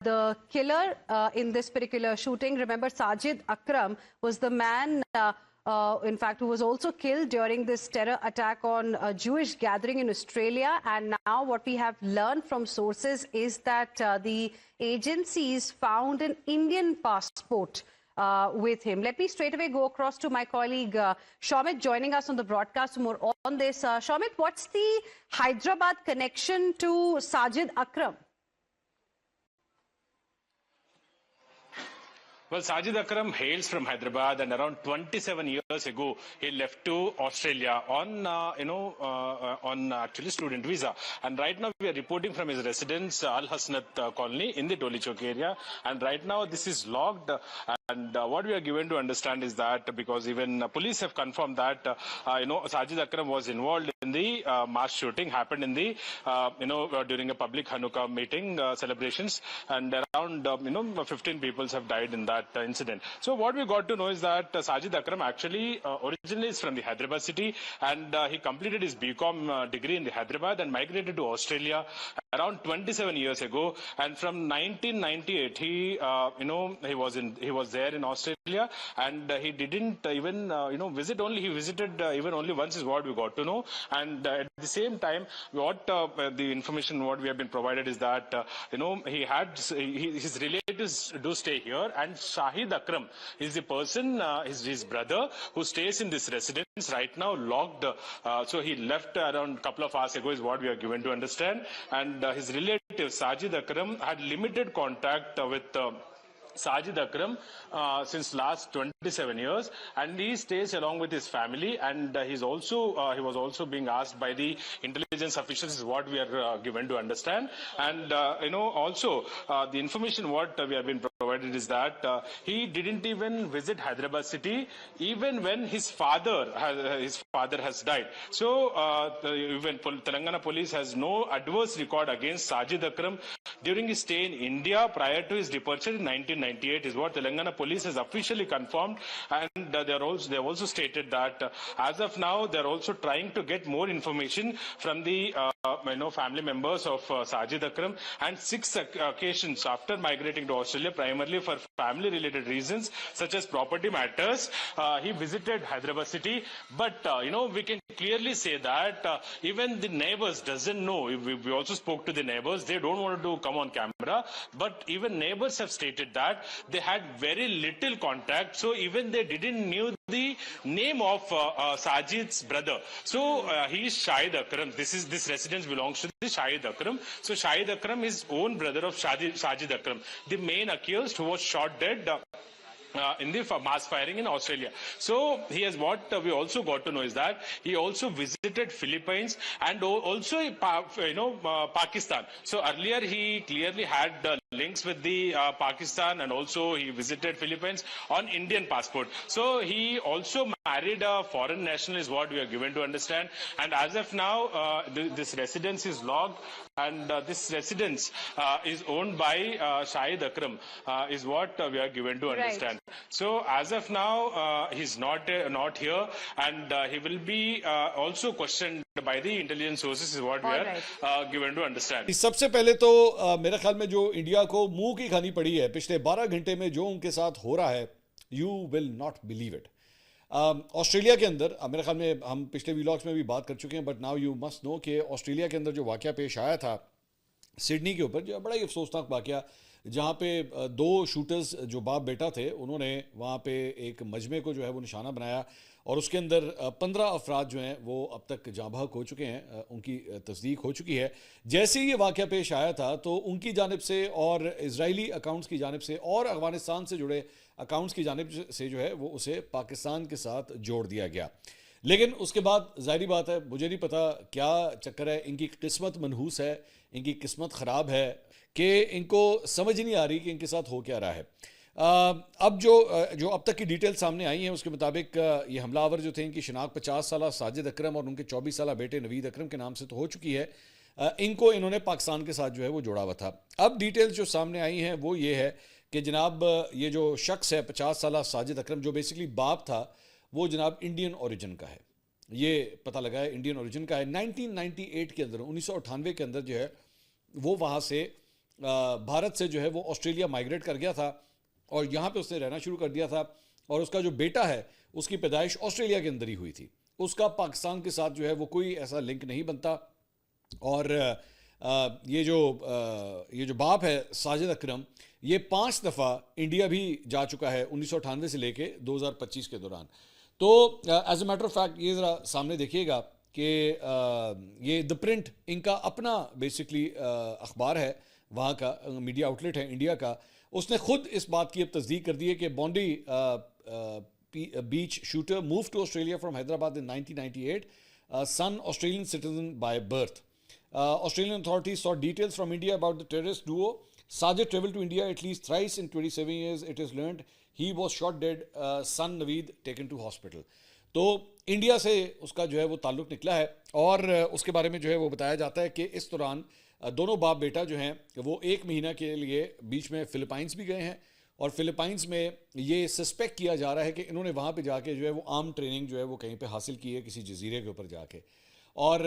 the killer in this particular shooting. Remember, Sajid Akram was the man, in fact, who was also killed during this terror attack on a Jewish gathering in Australia. And now what we have learned from sources is that the agencies found an Indian passport with him. Let me straight away go across to my colleague Shomit, joining us on the broadcast more on this. Shomit, what's the Hyderabad connection to Sajid Akram? Well, Sajid Akram hails from Hyderabad, and around 27 years ago, he left to Australia on, on actually student visa. And right now, we are reporting from his residence, Al Hasnat colony in the Doli Chowk area. And right now, this is logged. And what we are given to understand is that because even police have confirmed that, Sajid Akram was involved in the mass shooting happened in the, during a public Hanukkah meeting celebrations, and around, 15 people have died in that incident. So what we got to know is that Sajid Akram actually originally is from the Hyderabad city, and he completed his BCom degree in the Hyderabad and migrated to Australia around 27 years ago. And from 1998, he was there in Australia, and he didn't even visit. Only he visited even only once is what we got to know. And at the same time, what the information what we have been provided is that he had his relatives do stay here, and Shahid Akram is the person, his brother, who stays in this residence right now locked. So he left around a couple of hours ago is what we are given to understand. And his relative Sajid Akram had limited contact with Sajid Akram since last 27 years, and he stays along with his family, and he was also being asked by the intelligence officials is what we are given to understand. And also the information what we have been provided is that he didn't even visit Hyderabad city even when his father has died. So even Telangana police has no adverse record against Sajid Akram during his stay in India prior to his departure in 1998 is what Telangana police has officially confirmed. And they have also stated that as of now they are also trying to get more information from the family members of Sajid Akram. And 6 occasions after migrating to Australia, primarily for family related reasons such as property matters, he visited Hyderabad city. But we can clearly say that even the neighbors doesn't know. We also spoke to the neighbors. They don't want to come on camera, but even neighbors have stated that they had very little contact. So even they didn't knew the name of Sajid's brother. So he is Shahid Akram. This residence belongs to the Shahid Akram. So Shahid Akram is own brother of Sajid Akram, the main accused who was shot dead in the mass firing in Australia. So he has what we also got to know is that he also visited Philippines and also Pakistan. So earlier he clearly had links with the Pakistan, and also he visited Philippines on Indian passport. So he also married a foreign national is what we are given to understand. And as of now, this residence is logged, and this residence is owned by Shahid Akram is what we are given to understand. Right. So as of now, he's not here, and he will be also questioned by the intelligence sources is what we are given to understand. सबसे पहले तो मेरे ख्याल में जो India को मुंह की खानी पड़ी है पिछले 12 घंटे में जो उनके साथ हो रहा है, you will not believe it. Australia के अंदर मेरे ख्याल में हम पिछले व्लॉग्स में भी बात कर चुके हैं, but now you must know कि ऑस्ट्रेलिया के अंदर जो वाकया पेश आया था सिडनी के ऊपर, जो बड़ा ही अफसोसनाक वाकया, जहाँ पे 2 शूटर्स जो बाप बेटा थे उन्होंने वहाँ पे एक मजमे को जो है वो निशाना बनाया, और उसके अंदर 15 अफराद जो हैं वो अब तक जाँ बहक हो चुके हैं, उनकी तस्दीक हो चुकी है. जैसे ही ये वाक़या पेश आया था तो उनकी जानिब से और इजरायली अकाउंट्स की जानिब से और अफ़गानिस्तान से जुड़े अकाउंट्स की जानिब से जो है वो उसे पाकिस्तान के साथ जोड़ दिया गया. लेकिन उसके बाद ज़ाहिरी बात है, मुझे नहीं पता क्या चक्कर है, इनकी किस्मत मनहूस है, इनकी किस्मत ख़राब है कि इनको समझ नहीं आ रही कि इनके साथ हो क्या रहा है. अब जो अब तक की डिटेल सामने आई हैं उसके मुताबिक ये हमलावर जो थे इनकी शिनाख्त 50 साला साजिद अकरम और उनके 24 साला बेटे नवीद अकरम के नाम से तो हो चुकी है. इनको इन्होंने पाकिस्तान के साथ जो है वो जोड़ा हुआ था. अब डिटेल्स जो सामने आई हैं वो ये है कि जनाब ये जो शख्स है 50 साला साजिद अकरम, जो बेसिकली बाप था, वो जनाब इंडियन ओरिजिन का है. ये पता लगा है इंडियन ओरिजिन का है. 1998 के अंदर 1998 के अंदर जो है वो वहाँ से भारत से जो है वो ऑस्ट्रेलिया माइग्रेट कर गया था और यहाँ पे उसने रहना शुरू कर दिया था, और उसका जो बेटा है उसकी पैदाइश ऑस्ट्रेलिया के अंदर ही हुई थी। उसका पाकिस्तान के साथ जो है वो कोई ऐसा लिंक नहीं बनता। और ये जो बाप है साजिद अकरम, ये 5 दफ़ा इंडिया भी जा चुका है 1998 से लेके 2025 के दौरान। तो as a matter of fact ये ज़रा सामने देखिएगा कि ये द प्रिंट इनका अपना बेसिकली अखबार है, वहाँ का मीडिया आउटलेट है इंडिया का। उसने खुद इस बात की अब तस्दीक कर दी है कि Bondi beach shooter move to Australia from Hyderabad in 1998, son Australian citizen by birth. Australian authorities sought details from India about the terrorist duo. Sajid traveled to India at least thrice in 27 years. It is learned he was shot dead. Son Naveed taken to hospital. तो India से उसका जो है वो ताल्लुक निकला है, और उसके बारे में जो है वो बताया जाता है कि इस दौरान दोनों बाप बेटा जो हैं वो 1 महीना के लिए बीच में फिलीपाइंस भी गए हैं, और फिलीपाइंस में ये सस्पेक्ट किया जा रहा है कि इन्होंने वहाँ पे जाके जो है वो आर्म ट्रेनिंग जो है वो कहीं पे हासिल की है किसी जजीरे के ऊपर जाके। और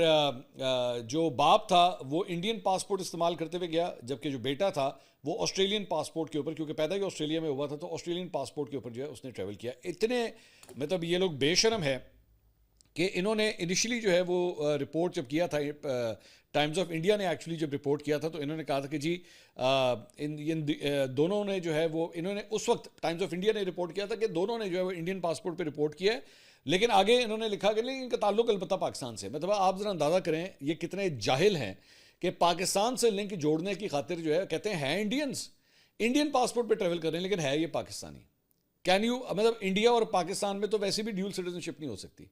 जो बाप था वो इंडियन पासपोर्ट इस्तेमाल करते हुए गया, जबकि जो बेटा था वो ऑस्ट्रेलियन पासपोर्ट के ऊपर, क्योंकि पैदा ही ऑस्ट्रेलिया में हुआ था, तो ऑस्ट्रेलियन पासपोर्ट के ऊपर जो है उसने ट्रैवल किया। इतने मतलब ये लोग बेशरम है कि इन्होंने इनिशियली जो है वो रिपोर्ट जब किया था, टाइम्स ऑफ इंडिया ने एक्चुअली जब रिपोर्ट किया था तो इन्होंने कहा था कि जी इन दोनों ने जो है वो, इन्होंने उस वक्त टाइम्स ऑफ इंडिया ने रिपोर्ट किया था कि दोनों ने जो है वो इंडियन पासपोर्ट पे रिपोर्ट किया है, लेकिन आगे इन्होंने लिखा कि नहीं, इनका ताल्लुक अलबत्ता पाकिस्तान से। मतलब आप जरा अंदाज़ा करें ये कितने जाहिल हैं कि पाकिस्तान से लिंक जोड़ने की खातिर जो है कहते हैं इंडियंस, इंडियन पासपोर्ट पे ट्रैवल कर रहे हैं, लेकिन है ये पाकिस्तानी। कैन यू, मतलब इंडिया और पाकिस्तान में तो वैसे भी ड्यूल सिटीजनशिप नहीं हो सकती,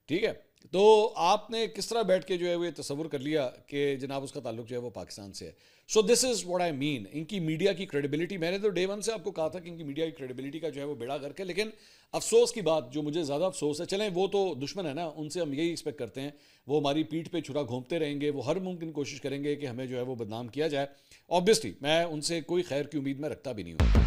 ठीक है। तो आपने किस तरह बैठ के जो है वो ये तस्वुर कर लिया कि जनाब उसका ताल्लुक जो है वो पाकिस्तान से है। So this is what I mean, इनकी मीडिया की क्रेडिबिलिटी, मैंने तो डे 1 से आपको कहा था कि इनकी मीडिया की क्रेडिबिलिटी का जो है वो बेड़ा करके, लेकिन अफसोस की बात, जो मुझे ज़्यादा अफसोस है, चलें वो तो दुश्मन है ना, उनसे हम यही एक्सपेक्ट करते हैं, वो हमारी पीठ पे छुरा घूमते रहेंगे, वो हर मुमकिन कोशिश करेंगे कि हमें जो है वो बदनाम किया जाए। ऑब्वियसली मैं उनसे कोई खैर की उम्मीद मैं रखता भी नहीं हूँ।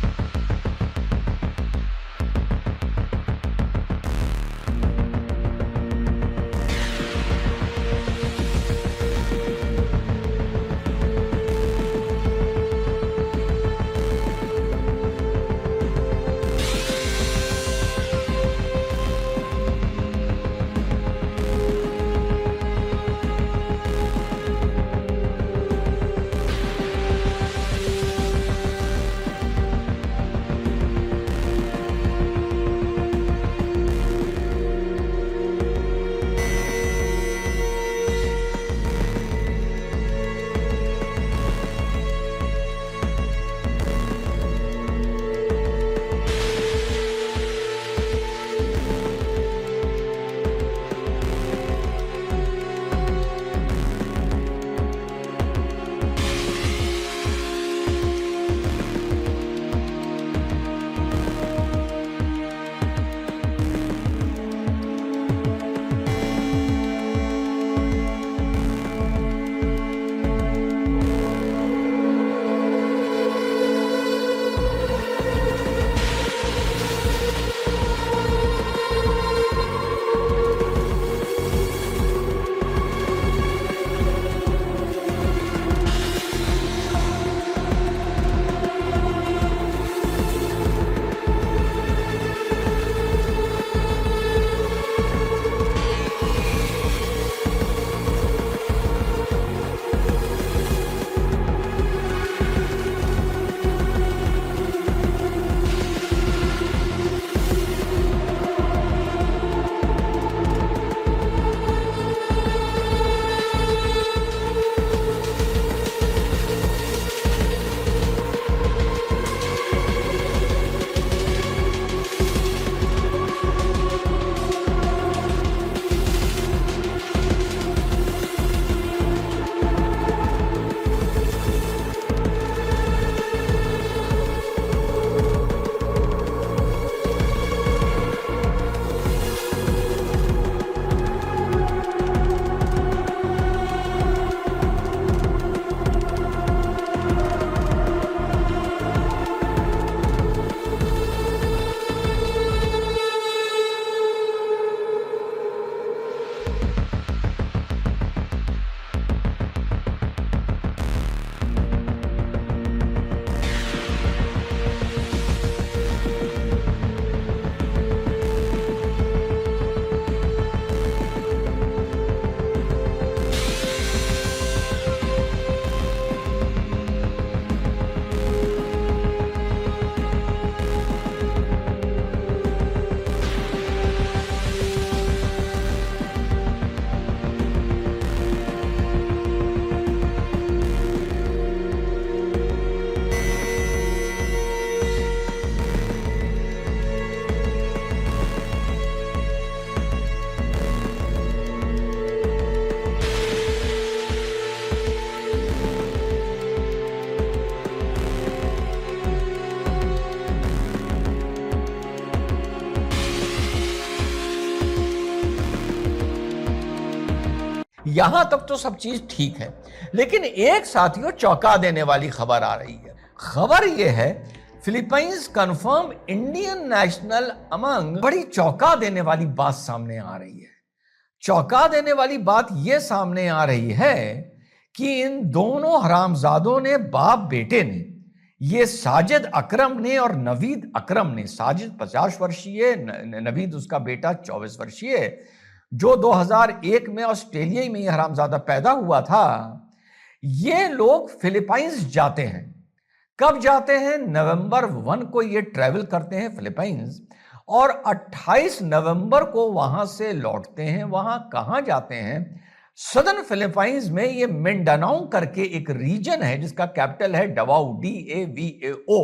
यहां तक तो सब चीज ठीक है, लेकिन एक साथियों चौंका देने वाली खबर आ रही है। खबर यह है Philippines confirm Indian national among. बड़ी चौंका देने वाली बात सामने आ रही है। चौंका देने वाली बात यह सामने आ रही है कि इन दोनों हरामजादों ने, बाप बेटे ने, ये साजिद अकरम ने और नवीद अकरम ने, साजिद 50 वर्षीय, नवीद उसका बेटा 24 वर्षीय, जो 2001 में ऑस्ट्रेलिया में ये हरामजादा पैदा हुआ था, ये लोग फिलीपींस जाते हैं। कब जाते हैं? नवंबर 1 को ये ट्रैवल करते हैं फिलीपींस और 28 नवंबर को वहां से लौटते हैं। वहां कहां जाते हैं? सदर्न फिलीपींस में ये मिंडानाओ करके एक रीजन है जिसका कैपिटल है डवाओ, DAVAO।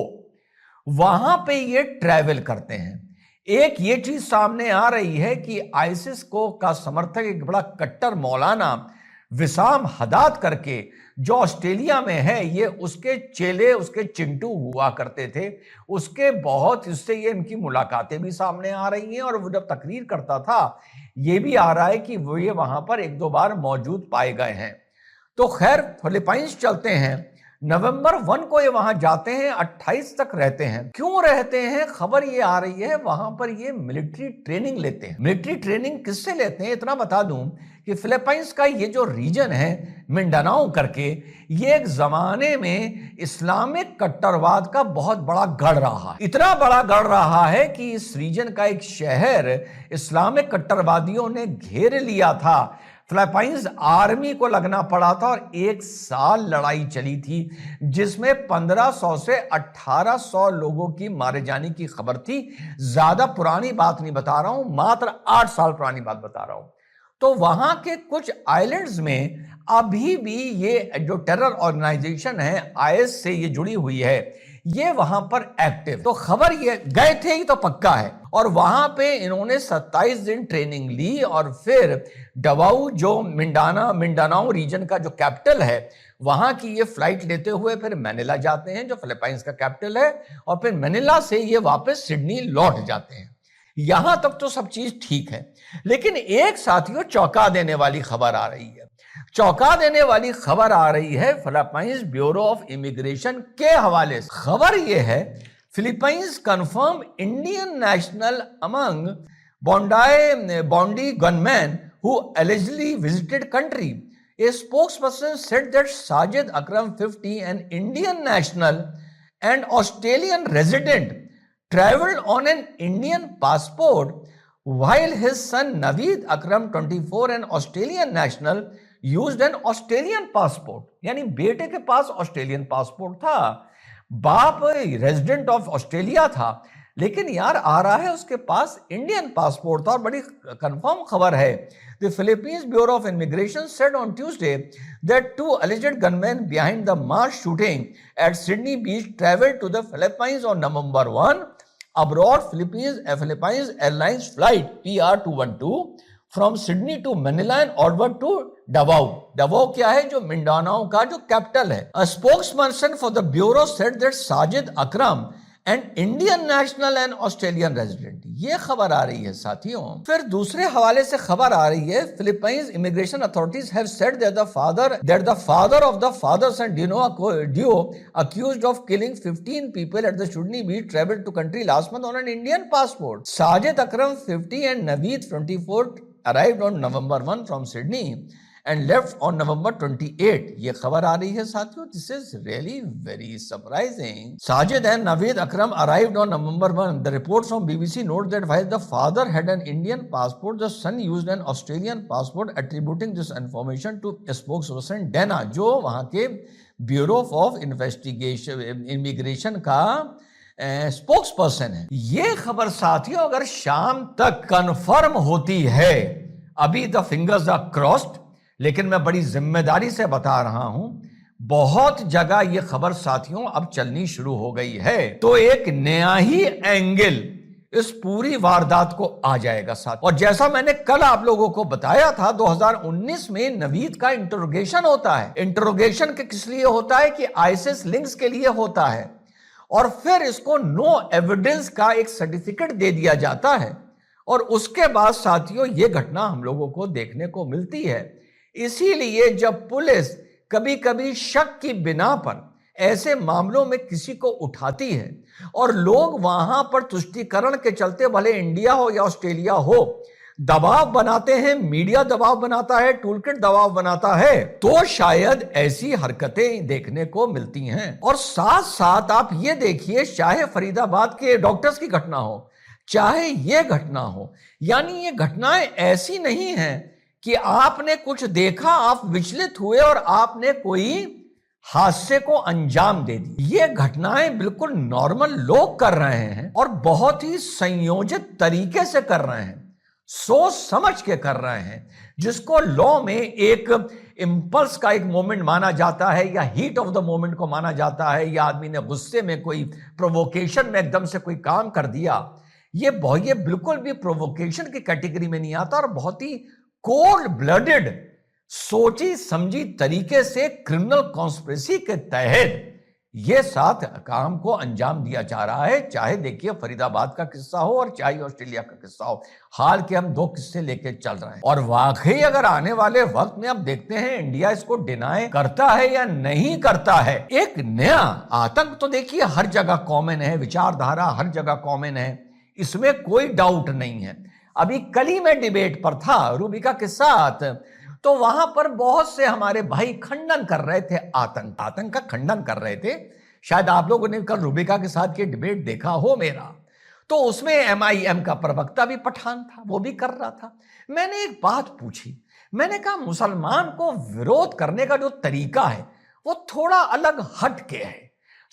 वहां पे ये ट्रैवल करते हैं। एक ये चीज सामने आ रही है कि आईसिस को का समर्थक एक बड़ा कट्टर मौलाना विसाम हदाद करके, जो ऑस्ट्रेलिया में है, ये उसके चेले, उसके चिंटू हुआ करते थे। उसके बहुत इससे ये इनकी मुलाकातें भी सामने आ रही हैं और वो जब तकरीर करता था ये भी आ रहा है कि वो ये वहां पर 1-2 बार मौजूद पाए गए हैं। तो खैर फिलीपींस चलते हैं। नवंबर 1 को ये वहां जाते हैं, 28 तक रहते हैं। क्यों रहते हैं? खबर ये आ रही है वहां पर ये मिलिट्री ट्रेनिंग लेते हैं। मिलिट्री ट्रेनिंग किससे लेते हैं? इतना बता दूं कि फिलीपींस का ये जो रीजन है मिंडानाओ करके, ये एक जमाने में इस्लामिक कट्टरवाद का बहुत बड़ा गढ़ रहा है। इतना बड़ा गढ़ रहा है कि इस रीजन का एक शहर इस्लामिक कट्टरवादियों ने घेर लिया था। फिलीपींस आर्मी को लगना पड़ा था और 1 साल लड़ाई चली थी जिसमें 1500 से 1800 लोगों की मारे जाने की खबर थी। ज्यादा पुरानी बात नहीं बता रहा हूं, मात्र 8 साल पुरानी बात बता रहा हूं। तो वहां के कुछ आइलैंड्स में अभी भी ये जो टेरर ऑर्गेनाइजेशन है IS से ये जुड़ी हुई है, ये वहां पर एक्टिव। तो खबर ये गए थे ही तो पक्का है। और वहां पे इन्होंने 27 दिन ट्रेनिंग ली और फिर डवाऊ, जो मिंडानाओ रीजन का जो कैपिटल है, वहां की ये फ्लाइट लेते हुए फिर मैनिला जाते हैं, जो फिलीपींस का कैपिटल है, और फिर मैनिला से ये वापस सिडनी लौट जाते हैं। यहां तक तो सब चीज ठीक है, लेकिन एक साथियों चौंका देने वाली खबर आ रही है। चौंका देने वाली खबर आ रही है फिलीपींस ब्यूरो ऑफ इमिग्रेशन के हवाले से। खबर यह है Philippines confirm Indian national among Bondi gunman who allegedly visited country. A spokesperson said that Sajid Akram 50, an Indian national and Australian resident, traveled on an Indian passport while his son Naveed Akram 24, an Australian national, used an Australian passport. यानी बेटे के पास Australian passport था, बाप resident of Australia था, लेकिन यार आ रहा है उसके पास इंडियन पासपोर्ट था। और बड़ी कंफर्म खबर है, the Philippines bureau of immigration said on Tuesday that 2 alleged gunmen behind the mass shooting at Sydney Beach traveled to the Philippines on November 1 aboard Philippines Airlines flight PR212 from Sydney to Manila and onward to Davao. Davao क्या है? जो Mindanao का जो capital है। A spokesperson for the bureau said that Sajid Akram, an Indian national and Australian resident. ये खबर आ रही है साथियों। फिर दूसरे हवाले से खबर आ रही है, Philippines immigration authorities have said that the father of the father's son duo accused of killing 15 people at the Sydney Beach traveled to country last month on an Indian passport. Sajid Akram 50 and Naveed 24 arrived on November 1 from Sydney and left on November 28. ये खबर आ रही है साथियों। This is really very surprising. Sajid and Naveed Akram arrived on November 1. The reports from BBC note that while the father had an Indian passport, the son used an Australian passport, attributing this information to a spokesperson Dana, जो वहाँ के bureau of immigration का spokes person है। ये खबर साथियों अगर शाम तक कंफर्म होती है, अभी द फिंगर्स आर क्रॉस्ड, लेकिन मैं बड़ी जिम्मेदारी से बता रहा हूं, बहुत जगह यह खबर साथियों अब चलनी शुरू हो गई है, तो एक नया ही एंगल इस पूरी वारदात को आ जाएगा साथ। और जैसा मैंने कल आप लोगों को बताया था, 2019 में नवीद का इंटरोगेशन होता है। इंटरोगेशन के किस लिए होता है? कि आईसिस लिंक्स के लिए होता है। और फिर इसको नो एविडेंस का एक सर्टिफिकेट दे दिया जाता है और उसके बाद साथियों ये घटना हम लोगों को देखने को मिलती है। इसीलिए जब पुलिस कभी कभी शक की बिना पर ऐसे मामलों में किसी को उठाती है और लोग वहां पर तुष्टीकरण के चलते, भले इंडिया हो या ऑस्ट्रेलिया हो, दबाव बनाते हैं, मीडिया दबाव बनाता है, टूलकिट दबाव बनाता है, तो शायद ऐसी हरकतें देखने को मिलती हैं। और साथ साथ आप ये देखिए, चाहे फरीदाबाद के डॉक्टर्स की घटना हो, चाहे ये घटना हो, यानी ये घटनाएं ऐसी नहीं हैं कि आपने कुछ देखा, आप विचलित हुए और आपने कोई हादसे को अंजाम दे दी। ये घटनाएं बिल्कुल नॉर्मल लोग कर रहे हैं और बहुत ही संयोजित तरीके से कर रहे हैं, सोच समझ के कर रहे हैं, जिसको लॉ में एक इंपल्स का एक मोमेंट माना जाता है या हीट ऑफ द मोमेंट को माना जाता है, या आदमी ने गुस्से में कोई प्रोवोकेशन में एकदम से कोई काम कर दिया। ये बिल्कुल भी प्रोवोकेशन की कैटेगरी में नहीं आता और बहुत ही कोल्ड ब्लडेड, सोची समझी तरीके से क्रिमिनल कॉन्स्पिरेसी के तहत यह साथ काम को अंजाम दिया जा रहा है। चाहे देखिए फरीदाबाद का किस्सा हो और चाहे ऑस्ट्रेलिया का किस्सा हो, हाल के हम दो किस्से लेके चल रहे हैं। और वाकई अगर आने वाले वक्त में अब देखते हैं इंडिया इसको डिनाई करता है या नहीं करता है। एक नया आतंक तो देखिए हर जगह कॉमन है, विचारधारा हर जगह कॉमन है, इसमें कोई डाउट नहीं है। अभी कल ही में डिबेट पर था रूबिका के साथ, तो वहां पर बहुत से हमारे भाई खंडन कर रहे थे, आतंक का खंडन कर रहे थे। शायद आप लोगों ने कल रूबिका के साथ ये डिबेट देखा हो मेरा, तो उसमें MIM का प्रवक्ता भी पठान था, वो भी कर रहा था। मैंने एक बात पूछी, मैंने कहा मुसलमान को विरोध करने का जो तरीका है वो थोड़ा अलग हट के है।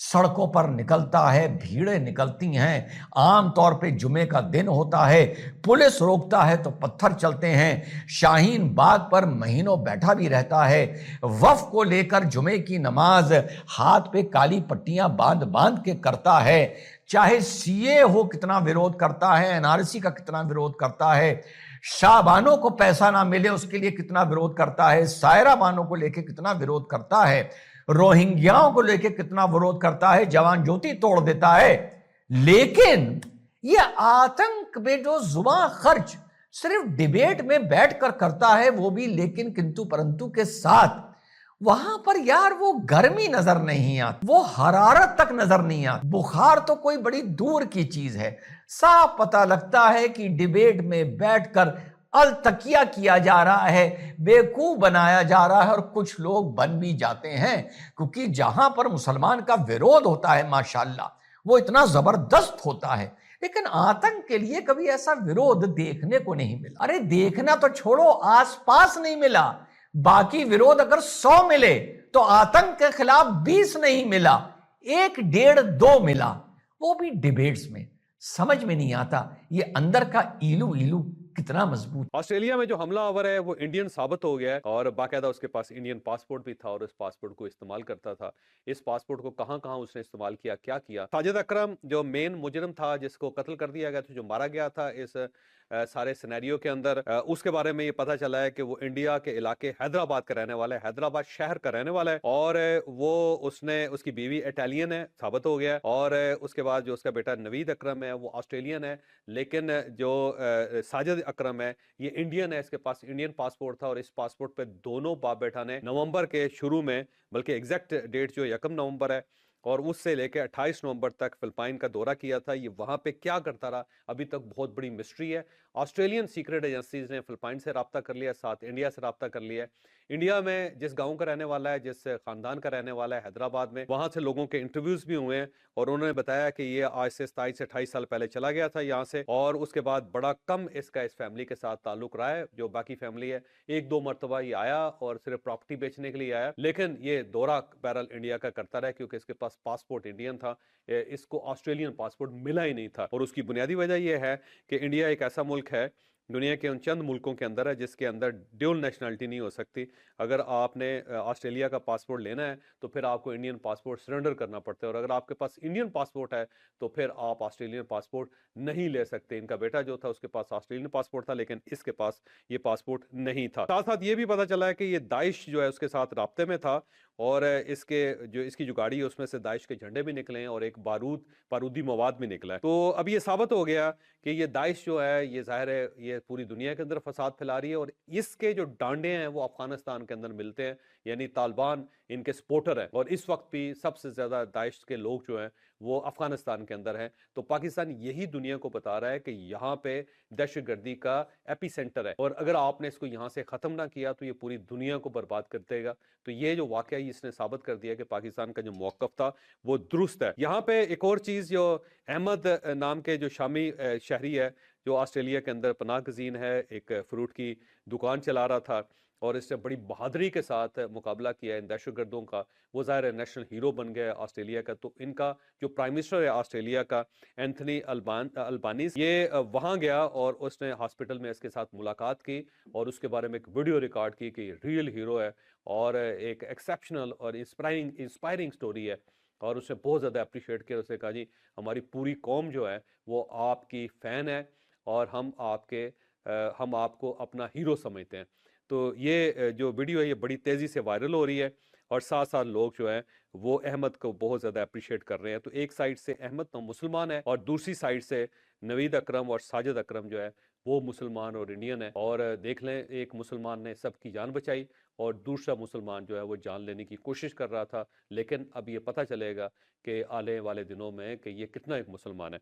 सड़कों पर निकलता है, भीड़ें निकलती हैं, आमतौर पे जुमे का दिन होता है, पुलिस रोकता है तो पत्थर चलते हैं, शाहीन बाग पर महीनों बैठा भी रहता है, वफ को लेकर जुमे की नमाज हाथ पे काली पट्टियां बांध बांध के करता है, चाहे CA हो कितना विरोध करता है, NRC का कितना विरोध करता है, शाहबानों को पैसा ना मिले उसके लिए कितना विरोध करता है, सायरा बानों को लेकर कितना विरोध करता है, रोहिंग्याओं को लेकर कितना विरोध करता है, जवान ज्योति तोड़ देता है। लेकिन ये आतंक में जो जुबान खर्च सिर्फ डिबेट में बैठकर करता है, वो भी लेकिन किंतु परंतु के साथ, वहां पर यार वो गर्मी नजर नहीं आती, वो हरारत तक नजर नहीं आती। बुखार तो कोई बड़ी दूर की चीज है, साफ पता लगता है कि डिबेट में बैठकर अलतकिया किया जा रहा है, बेवकूफ बनाया जा रहा है, और कुछ लोग बन भी जाते हैं, क्योंकि जहां पर मुसलमान का विरोध होता है माशाल्लाह वो इतना जबरदस्त होता है, लेकिन आतंक के लिए कभी ऐसा विरोध देखने को नहीं मिला। अरे देखना तो छोड़ो, आसपास नहीं मिला। बाकी विरोध अगर 100 मिले तो आतंक के खिलाफ 20 नहीं मिला, 1, 1.5, 2 मिला, वो भी डिबेट्स में। समझ में नहीं आता ये अंदर का इलू कितना मजबूत। ऑस्ट्रेलिया में जो हमलावर है वो इंडियन साबित हो गया है और बाकायदा उसके पास इंडियन पासपोर्ट भी था और उस पासपोर्ट को इस्तेमाल करता था। इस पासपोर्ट को कहां कहां उसने इस्तेमाल किया, क्या किया। साजिद अकरम जो मेन मुजरिम था, जिसको कत्ल कर दिया गया था, जो मारा गया था इस सारे सिनेरियो के अंदर, उसके बारे में ये पता चला है कि वो इंडिया के इलाके हैदराबाद का रहने वाला है, हैदराबाद शहर का रहने वाला है, और उसकी बीवी इटालियन है, साबित हो गया। और उसके बाद जो उसका बेटा नवीद अकरम है वो ऑस्ट्रेलियन है, लेकिन जो साजिद अकरम है ये इंडियन है, इसके पास इंडियन पासपोर्ट था और इस पासपोर्ट पे दोनों बाप बेटा ने नवंबर के शुरू में, बल्कि एग्जैक्ट डेट जो 1 नवंबर है और उससे लेकर 28 नवंबर तक फिलिपाइन का दौरा किया था। ये वहां पे क्या करता रहा अभी तक बहुत बड़ी मिस्ट्री है। ऑस्ट्रेलियन सीक्रेट एजेंसीज ने फिलिपाइन से राब्ता कर लिया, साथ इंडिया से राब्ता कर लिया। इंडिया में जिस गांव का रहने वाला है, जिस खानदान का रहने वाला है हैदराबाद में, वहां से लोगों के इंटरव्यूज भी हुए हैं और उन्होंने बताया कि ये आज से 27 से 28 साल पहले चला गया था यहाँ से, और उसके बाद बड़ा कम इसका इस फैमिली के साथ ताल्लुक रहा है। जो बाकी फैमिली है 1-2 मरतबा ये आया और सिर्फ प्रॉपर्टी बेचने के लिए आया, लेकिन ये दौरा बहरहाल इंडिया का करता रहा क्योंकि इसके पास पासपोर्ट इंडियन था, इसको ऑस्ट्रेलियन पासपोर्ट मिला ही नहीं था। और उसकी बुनियादी वजह यह है कि इंडिया एक ऐसा मुल्क है दुनिया के उन चंद मुल्कों के अंदर है जिसके अंदर ड्यूल नेशनलिटी नहीं हो सकती। अगर आपने ऑस्ट्रेलिया का पासपोर्ट लेना है तो फिर आपको इंडियन पासपोर्ट सरेंडर करना पड़ता है, और अगर आपके पास इंडियन पासपोर्ट है तो फिर आप ऑस्ट्रेलियन पासपोर्ट नहीं ले सकते। इनका बेटा जो था उसके पास ऑस्ट्रेलियन पासपोर्ट था, लेकिन इसके पास ये पासपोर्ट नहीं था। साथ साथ ये भी पता चला है कि ये दाइश जो है उसके साथ राब्ते में था और इसकी जो गाड़ी है उसमें से दाइश के झंडे भी निकले हैं और एक बारूदी मवाद भी निकला है। तो अब ये साबित हो गया कि ये दाइश जो है ये जाहिर है ये पूरी दुनिया के अंदर फसाद फैला रही है और इसके जो डांडे हैं वो अफगानिस्तान के अंदर मिलते हैं, यानी तालिबान इनके सपोर्टर है और इस वक्त भी सबसे ज्यादा दाइश के लोग जो हैं वो अफगानिस्तान के अंदर हैं। तो पाकिस्तान यही दुनिया को बता रहा है कि यहाँ पे दहशतगर्दी का एपी सेंटर है और अगर आपने इसको यहाँ से खत्म ना किया तो ये पूरी दुनिया को बर्बाद कर देगा। तो ये जो वाकया इसने साबित कर दिया कि पाकिस्तान का जो मौकफ था वो दुरुस्त है। यहाँ पे एक और चीज जो अहमद नाम के जो शामी शहरी है जो ऑस्ट्रेलिया के अंदर पनाह गजीन है, एक फ्रूट की दुकान चला रहा था और इसने बड़ी बहादुरी के साथ मुकाबला किया इन दहशतगर्दों का, वो ज़ाहिर है नेशनल हीरो बन गया ऑस्ट्रेलिया का। तो इनका जो प्राइम मिनिस्टर है ऑस्ट्रेलिया का एंथनी अल्बानीज, ये वहाँ गया और उसने हॉस्पिटल में इसके साथ मुलाकात की और उसके बारे में एक वीडियो रिकॉर्ड की कि रियल हीरो है और एक एक्सेप्शनल और इंस्पायरिंग स्टोरी है। और उसने बहुत ज़्यादा अप्रिशिएट किया, उसने कहा जी हमारी पूरी कौम जो है वो आपकी फ़ैन है और हम आपको अपना हीरो समझते हैं। तो ये जो वीडियो है ये बड़ी तेज़ी से वायरल हो रही है और साथ साथ लोग जो हैं वो अहमद को बहुत ज़्यादा अप्रिशिएट कर रहे हैं। तो एक साइड से अहमद तो मुसलमान है और दूसरी साइड से नवीद अकरम और साजिद अकरम जो है वो मुसलमान और इंडियन है। और देख लें, एक मुसलमान ने सबकी जान बचाई और दूसरा मुसलमान जो है वो जान लेने की कोशिश कर रहा था। लेकिन अब ये पता चलेगा कि आने वाले दिनों में कि ये कितना एक मुसलमान है।